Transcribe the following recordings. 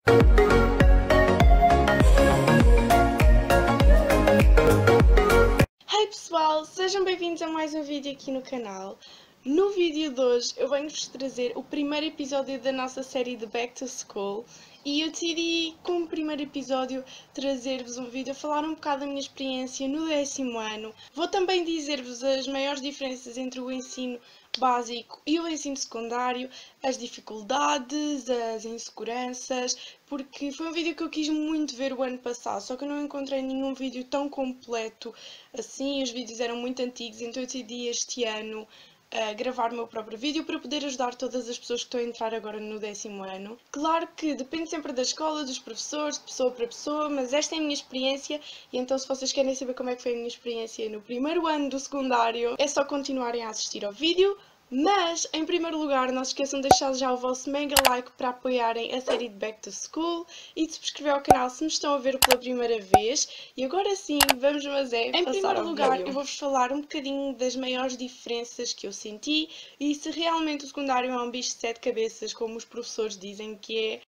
Hi pessoal, sejam bem-vindos a mais um vídeo aqui no canal. No vídeo de hoje eu venho-vos trazer o primeiro episódio da nossa série de Back to School e eu decidi, como primeiro episódio, trazer-vos um vídeo a falar um bocado da minha experiência no 10º ano. Vou também dizer-vos as maiores diferenças entre o ensino básico e o ensino secundário, as dificuldades, as inseguranças, porque foi um vídeo que eu quis muito ver o ano passado, só que eu não encontrei nenhum vídeo tão completo assim, os vídeos eram muito antigos, então eu decidi este ano gravar o meu próprio vídeo para poder ajudar todas as pessoas que estão a entrar agora no 10º ano. Claro que depende sempre da escola, dos professores, de pessoa para pessoa, mas esta é a minha experiência e então se vocês querem saber como é que foi a minha experiência no primeiro ano do secundário, é só continuarem a assistir ao vídeo. Mas, em primeiro lugar, não se esqueçam de deixar já o vosso mega like para apoiarem a série de Back to School e de subscrever ao canal se me estão a ver pela primeira vez. E agora sim, vamos em primeiro lugar, eu vou-vos falar um bocadinho das maiores diferenças que eu senti e se realmente o secundário é um bicho de 7 cabeças, como os professores dizem que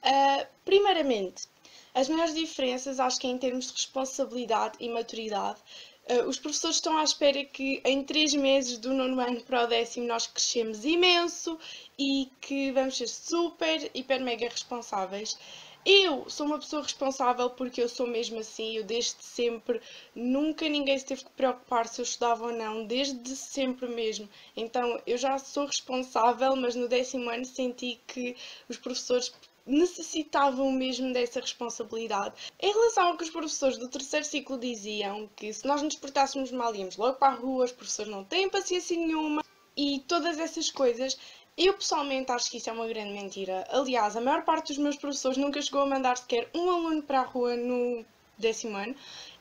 é. Primeiramente, as maiores diferenças acho que é em termos de responsabilidade e maturidade. Os professores estão à espera que em 3 meses do 9º ano para o 10º nós crescemos imenso e que vamos ser super, hiper, mega responsáveis. Eu sou uma pessoa responsável porque eu sou mesmo assim, eu desde sempre, nunca ninguém se teve que preocupar se eu estudava ou não, desde sempre mesmo. Então eu já sou responsável, mas no 10º ano senti que os professores necessitavam mesmo dessa responsabilidade. Em relação ao que os professores do 3º ciclo diziam, que se nós nos portássemos mal íamos logo para a rua, os professores não têm paciência nenhuma e todas essas coisas, eu pessoalmente acho que isso é uma grande mentira. Aliás, a maior parte dos meus professores nunca chegou a mandar sequer um aluno para a rua no 10º ano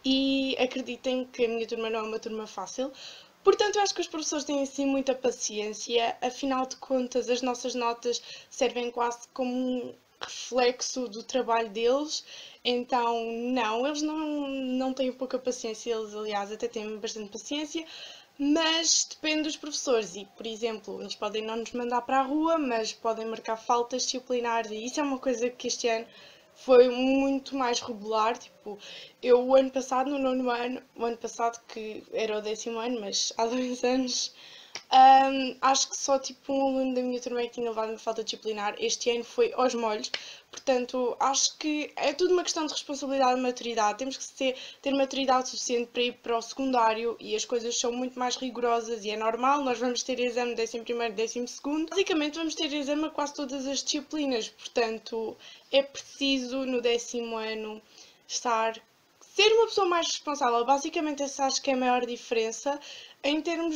e acreditem que a minha turma não é uma turma fácil. Portanto, eu acho que os professores têm assim muita paciência, afinal de contas as nossas notas servem quase como um reflexo do trabalho deles, então não, eles não têm pouca paciência, eles aliás até têm bastante paciência, mas depende dos professores e, por exemplo, eles podem não nos mandar para a rua, mas podem marcar faltas disciplinares e isso é uma coisa que este ano foi muito mais regular, tipo, eu o ano passado, no 9º ano, o ano passado que era o 10º ano, mas há 2 anos, acho que só tipo um aluno da minha turma é que tinha levado uma falta disciplinar. Este ano foi aos molhos, portanto acho que é tudo uma questão de responsabilidade e maturidade. Temos que ter maturidade suficiente para ir para o secundário e as coisas são muito mais rigorosas e é normal, nós vamos ter exame 11º, 12º. Basicamente vamos ter exame a quase todas as disciplinas, portanto é preciso no 10º ano ser uma pessoa mais responsável. Basicamente essa acho que é a maior diferença. Em termos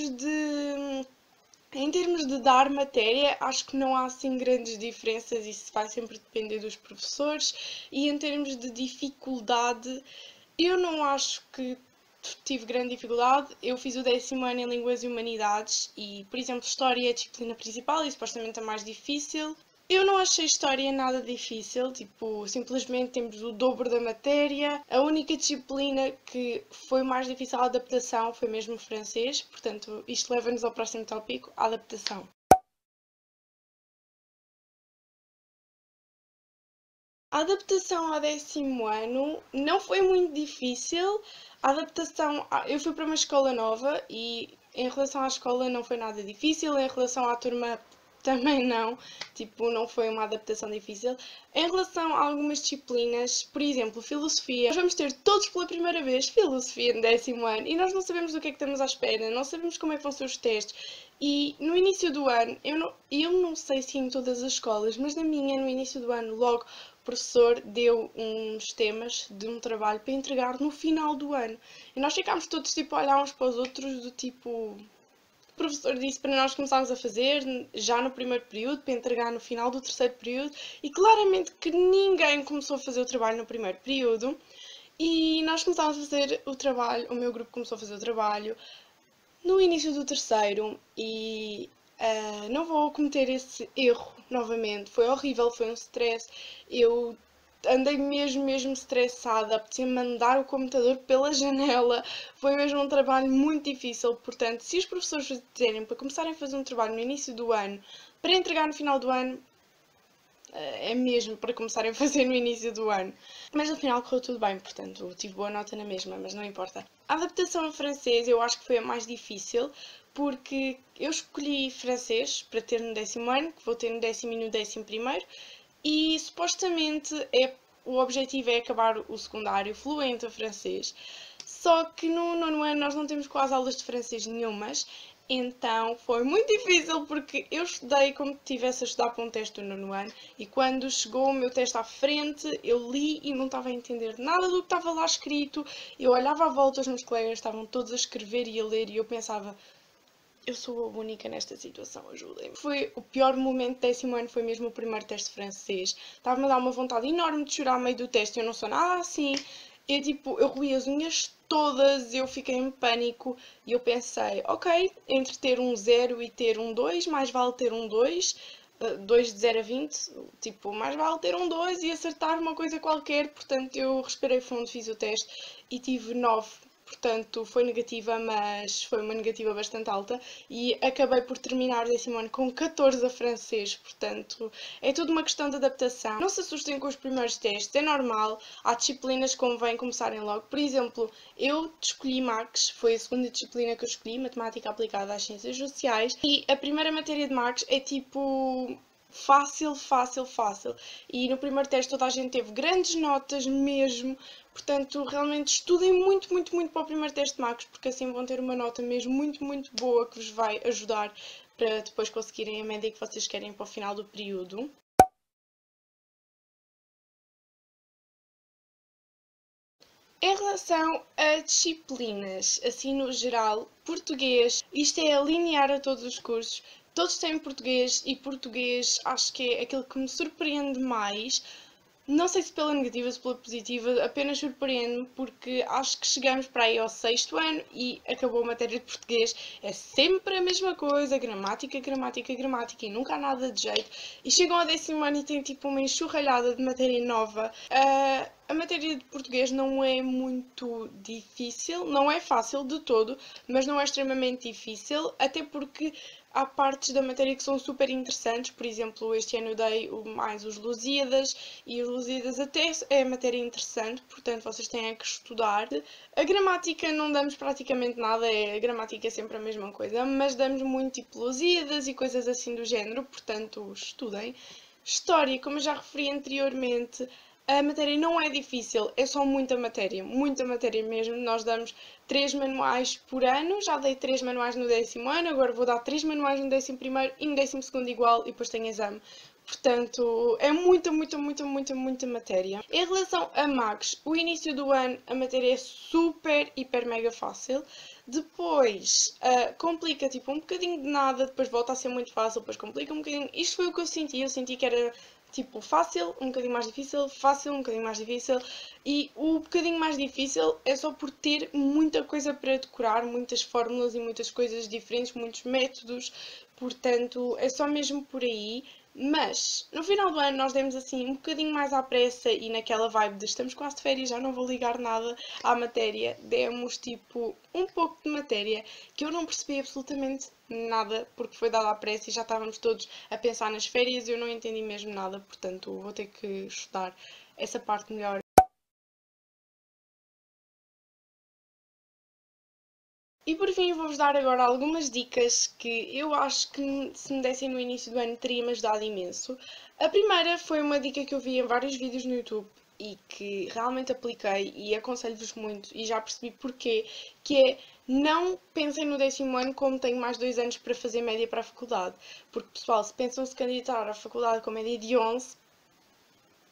de dar matéria, acho que não há assim grandes diferenças, isso vai sempre depender dos professores. E em termos de dificuldade, eu não acho que tive grande dificuldade. Eu fiz o 10º ano em Línguas e Humanidades e, por exemplo, História é a disciplina principal e supostamente a mais difícil. Eu não achei História nada difícil, tipo, simplesmente temos o dobro da matéria. A única disciplina que foi mais difícil a adaptação foi mesmo o francês, portanto, isto leva-nos ao próximo tópico, a adaptação. A adaptação ao 10º ano não foi muito difícil. A adaptação, eu fui para uma escola nova e em relação à escola não foi nada difícil, em relação à turma também não, tipo, não foi uma adaptação difícil. Em relação a algumas disciplinas, por exemplo, filosofia, nós vamos ter todos pela primeira vez filosofia no 10º ano e nós não sabemos do que é que estamos à espera, não sabemos como é que vão ser os testes. E no início do ano, eu não sei se em todas as escolas, mas na minha, no início do ano, logo o professor deu uns temas de um trabalho para entregar no final do ano. E nós ficámos todos tipo a olhar uns para os outros do tipo. O professor disse para nós começarmos a fazer já no primeiro período, para entregar no final do 3º período, e claramente que ninguém começou a fazer o trabalho no primeiro período. E nós começámos a fazer o trabalho, o meu grupo começou a fazer o trabalho no início do 3º e não vou cometer esse erro novamente. Foi horrível, foi um stress. Eu andei mesmo estressada, apetecia mandar o computador pela janela. Foi mesmo um trabalho muito difícil, portanto, se os professores dizerem para começarem a fazer um trabalho no início do ano, para entregar no final do ano, é mesmo para começarem a fazer no início do ano. Mas no final correu tudo bem, portanto, tive boa nota na mesma, mas não importa. A adaptação a francês eu acho que foi a mais difícil, porque eu escolhi francês para ter no 10º ano, que vou ter no 10º e no 11º, e supostamente o objetivo é acabar o secundário fluente a francês. Só que no 9º ano nós não temos quase aulas de francês nenhumas, então foi muito difícil porque eu estudei como se estivesse a estudar para um teste do 9º ano e quando chegou o meu teste à frente eu li e não estava a entender nada do que estava lá escrito. Eu olhava à volta, os meus colegas estavam todos a escrever e a ler e eu pensava, eu sou a única nesta situação, ajudem-me. Foi o pior momento do 10º ano, foi mesmo o primeiro teste francês. Estava-me a dar uma vontade enorme de chorar ao meio do teste, eu não sou nada assim. Eu roí as unhas todas, eu fiquei em pânico e eu pensei, ok, entre ter um 0 e ter um 2, mais vale ter um 2, 2 de 0 a 20, tipo, mais vale ter um 2 e acertar uma coisa qualquer, portanto eu respirei fundo, fiz o teste e tive 9. Portanto, foi negativa, mas foi uma negativa bastante alta e acabei por terminar o 10º ano com 14 a francês, portanto, é tudo uma questão de adaptação. Não se assustem com os primeiros testes, é normal, há disciplinas que convém começarem logo. Por exemplo, eu escolhi Max, foi a segunda disciplina que eu escolhi, Matemática Aplicada às Ciências Sociais, e a primeira matéria de Max é tipo fácil. E no primeiro teste toda a gente teve grandes notas mesmo. Portanto, realmente estudem muito para o primeiro teste de Max, porque assim vão ter uma nota mesmo muito boa que vos vai ajudar para depois conseguirem a média que vocês querem para o final do período. Em relação a disciplinas, assim no geral, português, isto é linear a todos os cursos, todos têm português e português acho que é aquilo que me surpreende mais. Não sei se pela negativa ou se pela positiva, apenas surpreende-me porque acho que chegamos para aí ao 6º ano e acabou a matéria de português. É sempre a mesma coisa, gramática e nunca há nada de jeito. E chegam ao 10º ano e têm tipo uma enxurralhada de matéria nova. A matéria de português não é muito difícil, não é fácil de todo, mas não é extremamente difícil, até porque há partes da matéria que são super interessantes, por exemplo, este ano eu dei mais os Lusíadas, e os Lusíadas até é matéria interessante, portanto vocês têm que estudar. A gramática não damos praticamente nada, a gramática é sempre a mesma coisa, mas damos muito tipo Lusíadas e coisas assim do género, portanto estudem. História, como eu já referi anteriormente, a matéria não é difícil, é só muita matéria mesmo. Nós damos 3 manuais por ano, já dei 3 manuais no 10º ano, agora vou dar 3 manuais no 11º e no 12º igual e depois tenho exame. Portanto, é muita matéria. Em relação a Max, o início do ano a matéria é super, hiper, mega fácil. Depois complica tipo um bocadinho de nada, depois volta a ser muito fácil, depois complica um bocadinho. Isto foi o que eu senti que era tipo fácil, um bocadinho mais difícil, fácil, um bocadinho mais difícil. E o bocadinho mais difícil é só por ter muita coisa para decorar, muitas fórmulas e muitas coisas diferentes, muitos métodos, portanto é só mesmo por aí. Mas no final do ano nós demos assim um bocadinho mais à pressa e naquela vibe de estamos quase de férias, já não vou ligar nada à matéria, demos tipo um pouco de matéria que eu não percebi absolutamente nada porque foi dada à pressa e já estávamos todos a pensar nas férias e eu não entendi mesmo nada, portanto vou ter que estudar essa parte melhor. E por fim vou-vos dar agora algumas dicas que eu acho que se me dessem no início do ano teria-me ajudado imenso. A primeira foi uma dica que eu vi em vários vídeos no YouTube e que realmente apliquei e aconselho-vos muito e já percebi porquê, que é não pensem no 10º ano como tenho mais 2 anos para fazer média para a faculdade. Porque pessoal, se pensam se candidatar à faculdade com média de 11,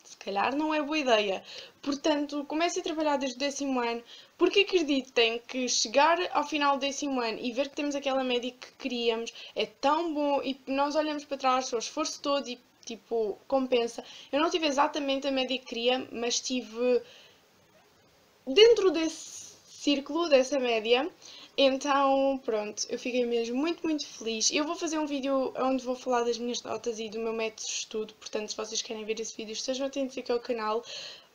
se calhar não é boa ideia. Portanto, comecem a trabalhar desde o 10º ano, porque acreditem que chegar ao final do 10º ano e ver que temos aquela média que queríamos é tão bom e nós olhamos para trás, o esforço todo e tipo, compensa. Eu não tive exatamente a média que queria, mas tive dentro desse círculo, dessa média, Então, pronto, eu fiquei mesmo muito feliz. Eu vou fazer um vídeo onde vou falar das minhas notas e do meu método de estudo, portanto, se vocês querem ver esse vídeo, estejam atentos aqui ao canal.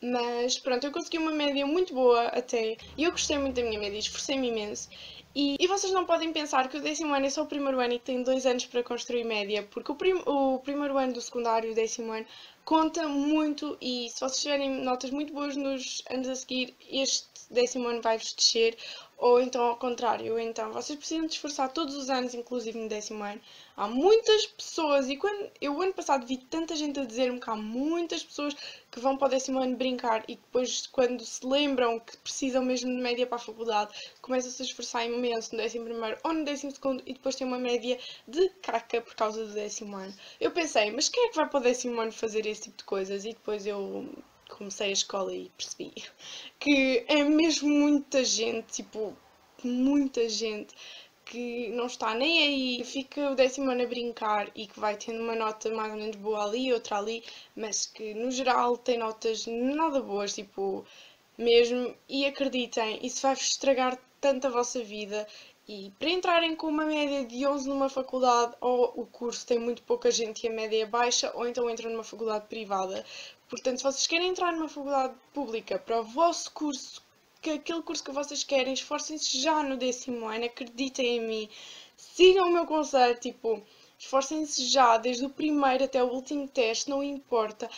Mas pronto, eu consegui uma média muito boa até, e eu gostei muito da minha média, esforcei-me imenso. E vocês não podem pensar que o 10º ano é só o primeiro ano e que tem 2 anos para construir média, porque o primeiro ano do secundário, o 10º ano, conta muito, e se vocês tiverem notas muito boas nos anos a seguir, este 10º ano vai-vos descer, ou então ao contrário. Então vocês precisam de esforçar todos os anos, inclusive no 10º ano. Há muitas pessoas, e quando eu o ano passado vi tanta gente a dizer-me que há muitas pessoas que vão para o 10º ano brincar e depois, quando se lembram que precisam mesmo de média para a faculdade, começam-se a esforçar imenso no 11º ou no 12º e depois têm uma média de caca por causa do 10º ano. Eu pensei, mas quem é que vai para o 10º ano fazer esse tipo de coisas? E depois eu comecei a escola e percebi que é mesmo muita gente, tipo, muita gente que não está nem aí, fica o 10º ano a brincar e que vai tendo uma nota mais ou menos boa ali, outra ali, mas que no geral tem notas nada boas, tipo, mesmo, e acreditem, isso vai-vos estragar tanto a vossa vida. E para entrarem com uma média de 11 numa faculdade, ou o curso tem muito pouca gente e a média é baixa, ou então entram numa faculdade privada. Portanto, se vocês querem entrar numa faculdade pública para o vosso curso, que aquele curso que vocês querem, esforcem-se já no 10º ano, acreditem em mim, sigam o meu conselho, tipo, esforcem-se já, desde o primeiro até o último teste, não importa.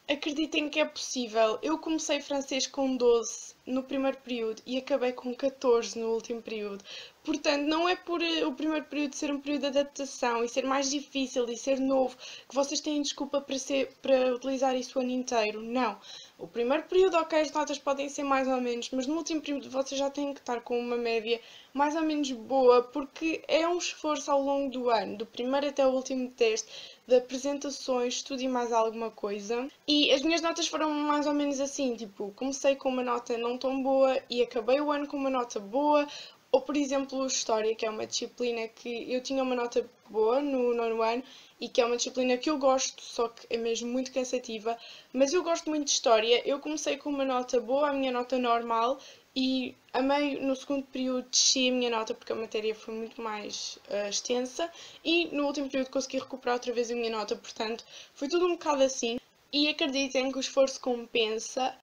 Acreditem que é possível. Eu comecei francês com 12 no primeiro período e acabei com 14 no último período. Portanto, não é por o primeiro período ser um período de adaptação e ser mais difícil e ser novo que vocês têm desculpa para utilizar isso o ano inteiro. Não. O primeiro período, ok, as notas podem ser mais ou menos, mas no último período vocês já têm que estar com uma média mais ou menos boa, porque é um esforço ao longo do ano, do primeiro até o último teste, de apresentações, tudo e mais alguma coisa. E as minhas notas foram mais ou menos assim, tipo, comecei com uma nota não tão boa e acabei o ano com uma nota boa. Ou, por exemplo, História, que é uma disciplina que eu tinha uma nota boa no 9º ano e que é uma disciplina que eu gosto, só que é mesmo muito cansativa. Mas eu gosto muito de História. Eu comecei com uma nota boa, a minha nota normal, e a meio, no segundo período, desci a minha nota porque a matéria foi muito mais extensa e no último período consegui recuperar outra vez a minha nota, portanto, foi tudo um bocado assim. E acreditem que o esforço compensa.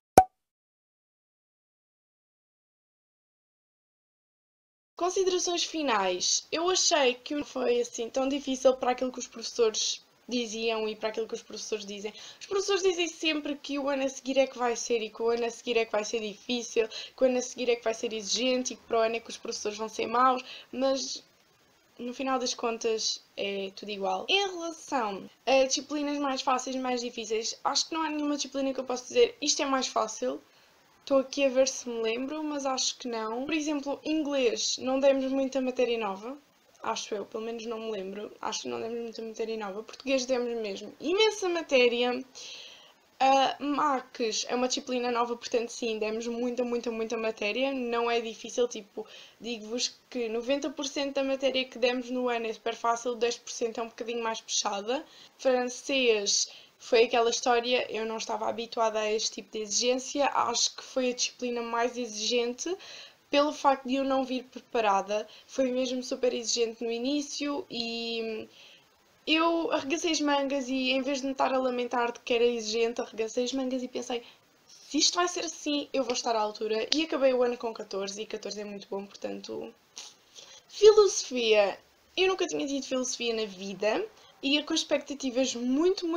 Considerações finais. Eu achei que não foi assim tão difícil para aquilo que os professores diziam e para aquilo que os professores dizem. Os professores dizem sempre que o ano a seguir é que vai ser e que o ano a seguir é que vai ser difícil, que o ano a seguir é que vai ser exigente e que para o ano é que os professores vão ser maus, mas no final das contas é tudo igual. Em relação a disciplinas mais fáceis e mais difíceis, acho que não há nenhuma disciplina que eu possa dizer isto é mais fácil. Estou aqui a ver se me lembro, mas acho que não. Por exemplo, inglês, não demos muita matéria nova. Acho eu, pelo menos não me lembro. Acho que não demos muita matéria nova. Português demos mesmo imensa matéria. Macs é uma disciplina nova, portanto sim, demos muita matéria. Não é difícil, tipo, digo-vos que 90% da matéria que demos no ano é super fácil, 10% é um bocadinho mais puxada. Francês foi aquela história, eu não estava habituada a este tipo de exigência, acho que foi a disciplina mais exigente, pelo facto de eu não vir preparada. Foi mesmo super exigente no início e eu arregacei as mangas e em vez de me estar a lamentar de que era exigente, arregacei as mangas e pensei, se isto vai ser assim, eu vou estar à altura. E acabei o ano com 14 e 14 é muito bom, portanto... Filosofia. Eu nunca tinha tido filosofia na vida e ia com expectativas muito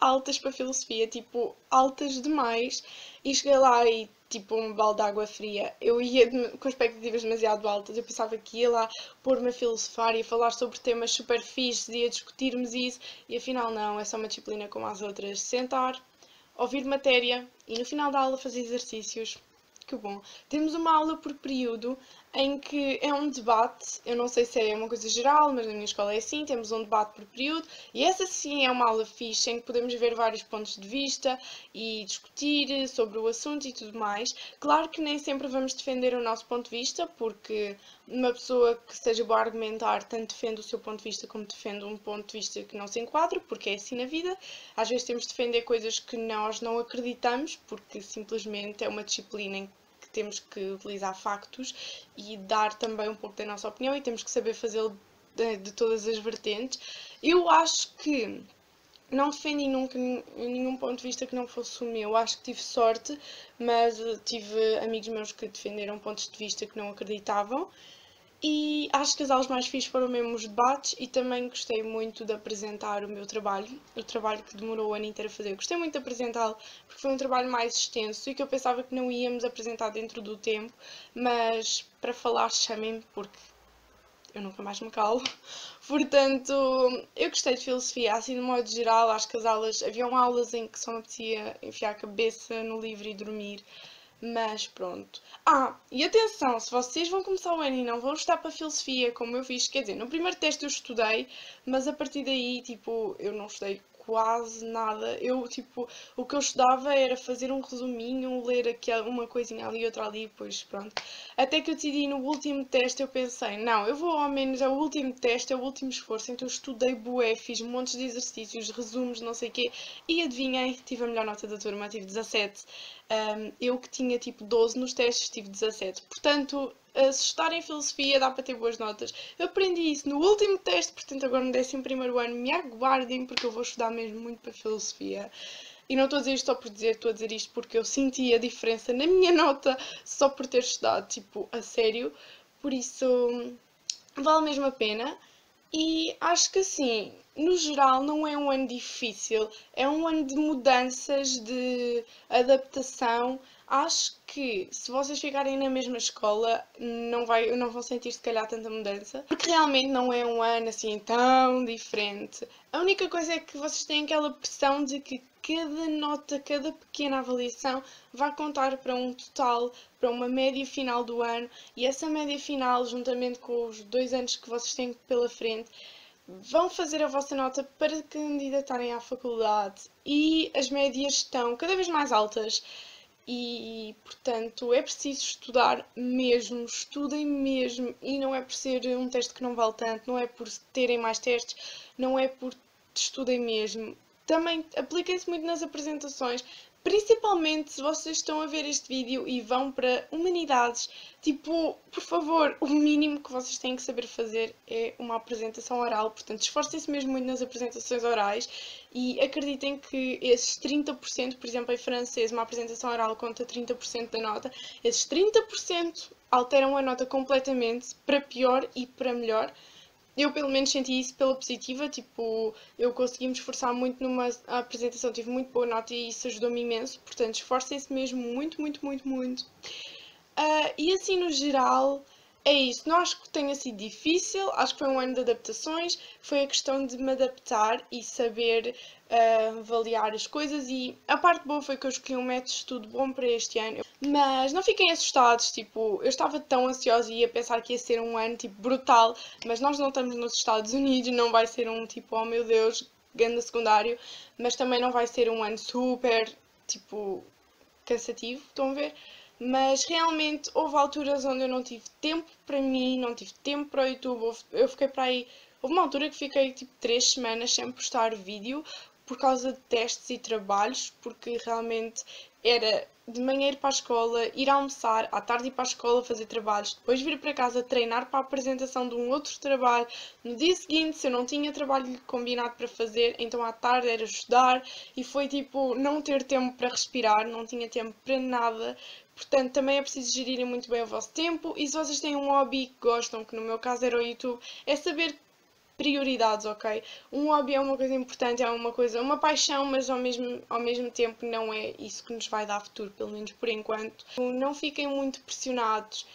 altas para filosofia, tipo, altas demais. E cheguei lá e, tipo, um balde de água fria. Eu ia com expectativas demasiado altas. Eu pensava que ia lá pôr-me a filosofar e a falar sobre temas super fixes e a discutirmos isso. E afinal, não, é só uma disciplina como as outras. Sentar, ouvir matéria e no final da aula fazer exercícios. Que bom. Temos uma aula por período em que é um debate, eu não sei se é uma coisa geral, mas na minha escola é assim, temos um debate por período e essa sim é uma aula fixe em que podemos ver vários pontos de vista e discutir sobre o assunto e tudo mais. Claro que nem sempre vamos defender o nosso ponto de vista, porque uma pessoa que seja boa a argumentar tanto defende o seu ponto de vista como defende um ponto de vista que não se enquadra, porque é assim na vida. Às vezes temos de defender coisas que nós não acreditamos, porque simplesmente é uma disciplina em temos que utilizar factos e dar também um pouco da nossa opinião e temos que saber fazê-lo de todas as vertentes. Eu acho que não defendi nunca nenhum ponto de vista que não fosse o meu. Acho que tive sorte, mas tive amigos meus que defenderam pontos de vista que não acreditavam. E acho que as aulas mais fixes foram mesmo os debates e também gostei muito de apresentar o meu trabalho, o trabalho que demorou o ano inteiro a fazer. Gostei muito de apresentá-lo porque foi um trabalho mais extenso e que eu pensava que não íamos apresentar dentro do tempo, mas para falar chamem-me porque eu nunca mais me calo. Portanto, eu gostei de filosofia, assim de modo geral, acho que as aulas, haviam aulas em que só me apetecia enfiar a cabeça no livro e dormir, mas pronto. E atenção, se vocês vão começar o ano e não vão estudar para filosofia, como eu fiz, quer dizer, no primeiro teste eu estudei, mas a partir daí, tipo, eu não estudei quase nada. Eu, tipo, o que eu estudava era fazer um resuminho, ler aqui uma coisinha ali, outra ali, pois pronto. Até que eu decidi no último teste, eu pensei, não, eu vou ao menos, é o último teste, é o último esforço, então eu estudei bué, fiz montes de exercícios, resumos, não sei o quê, e adivinhei, tive a melhor nota da turma, tive 17. Eu que tinha tipo 12 nos testes, tive 17. Portanto, se estudar em filosofia dá para ter boas notas. Eu aprendi isso no último teste, portanto agora no 11º ano me aguardem porque eu vou estudar mesmo muito para filosofia. E não estou a dizer isto só por dizer, estou a dizer isto porque eu senti a diferença na minha nota só por ter estudado, tipo, a sério. Por isso, vale mesmo a pena. E acho que assim, no geral, não é um ano difícil, é um ano de mudanças, de adaptação. Acho que se vocês ficarem na mesma escola, não vão sentir se calhar tanta mudança, porque realmente não é um ano assim tão diferente. A única coisa é que vocês têm aquela pressão de que cada nota, cada pequena avaliação vai contar para um total, para uma média final do ano, e essa média final, juntamente com os 2 anos que vocês têm pela frente, vão fazer a vossa nota para candidatarem à faculdade. E as médias estão cada vez mais altas. E, portanto, é preciso estudar mesmo, estudem mesmo, e não é por ser um teste que não vale tanto, não é por terem mais testes, não é por estudem mesmo. Também apliquem-se muito nas apresentações, principalmente se vocês estão a ver este vídeo e vão para humanidades. Tipo, por favor, o mínimo que vocês têm que saber fazer é uma apresentação oral, portanto, esforcem-se mesmo muito nas apresentações orais e acreditem que esses 30%, por exemplo, em francês, uma apresentação oral conta 30% da nota, esses 30% alteram a nota completamente para pior e para melhor. Eu pelo menos senti isso pela positiva, tipo, eu consegui me esforçar muito numa apresentação, tive muito boa nota e isso ajudou-me imenso, portanto esforcem-se mesmo muito, muito, muito, muito. E assim no geral é isso, não acho que tenha sido difícil, acho que foi um ano de adaptações, foi a questão de me adaptar e saber avaliar as coisas e a parte boa foi que eu escolhi um método de estudo bom para este ano. Mas não fiquem assustados, tipo, eu estava tão ansiosa e ia pensar que ia ser um ano, tipo, brutal, mas nós não estamos nos Estados Unidos, não vai ser um, tipo, oh meu Deus, ganda secundário, mas também não vai ser um ano super, tipo, cansativo, estão a ver? Mas realmente houve alturas onde eu não tive tempo para mim, não tive tempo para o YouTube, eu fiquei para aí, houve uma altura que fiquei, tipo, 3 semanas sem postar vídeo, por causa de testes e trabalhos, porque realmente era de manhã ir para a escola, ir almoçar, à tarde ir para a escola fazer trabalhos, depois vir para casa treinar para a apresentação de um outro trabalho. No dia seguinte, se eu não tinha trabalho combinado para fazer, então à tarde era estudar e foi tipo não ter tempo para respirar, não tinha tempo para nada. Portanto, também é preciso gerirem muito bem o vosso tempo e se vocês têm um hobby que gostam, que no meu caso era o YouTube, é saber prioridades, ok? Um hobby é uma coisa importante, é uma coisa, uma paixão, mas ao mesmo tempo não é isso que nos vai dar futuro, pelo menos por enquanto. Não fiquem muito pressionados,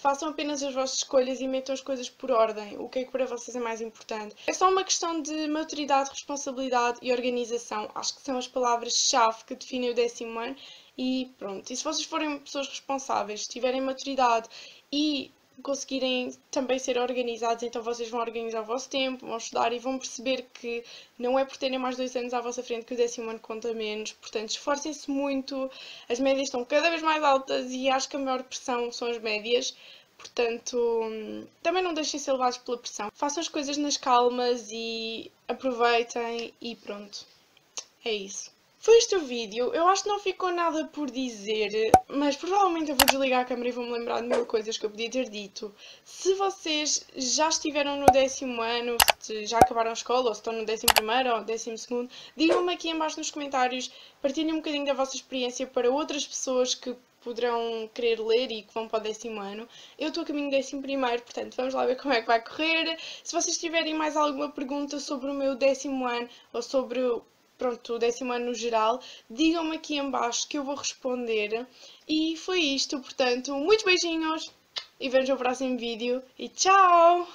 façam apenas as vossas escolhas e metam as coisas por ordem, o que é que para vocês é mais importante. É só uma questão de maturidade, responsabilidade e organização, acho que são as palavras-chave que definem o 10º ano e pronto. E se vocês forem pessoas responsáveis, tiverem maturidade e conseguirem também ser organizados, então vocês vão organizar o vosso tempo, vão estudar e vão perceber que não é por terem mais 2 anos à vossa frente que o 10º ano conta menos, portanto esforcem-se muito, as médias estão cada vez mais altas e acho que a maior pressão são as médias, portanto também não deixem ser levados pela pressão, façam as coisas nas calmas e aproveitem e pronto, é isso. Foi este o vídeo. Eu acho que não ficou nada por dizer, mas provavelmente eu vou desligar a câmera e vou-me lembrar de mil coisas que eu podia ter dito. Se vocês já estiveram no 10º ano, se já acabaram a escola, ou se estão no 11º ou 12º, digam-me aqui em baixo nos comentários, partilhem um bocadinho da vossa experiência para outras pessoas que poderão querer ler e que vão para o 10º ano. Eu estou a caminho do 11º, portanto vamos lá ver como é que vai correr. Se vocês tiverem mais alguma pergunta sobre o meu 10º ano ou sobre pronto, o 10º ano no geral, digam-me aqui em baixo que eu vou responder. E foi isto, portanto, muitos beijinhos e vemos no próximo vídeo e tchau!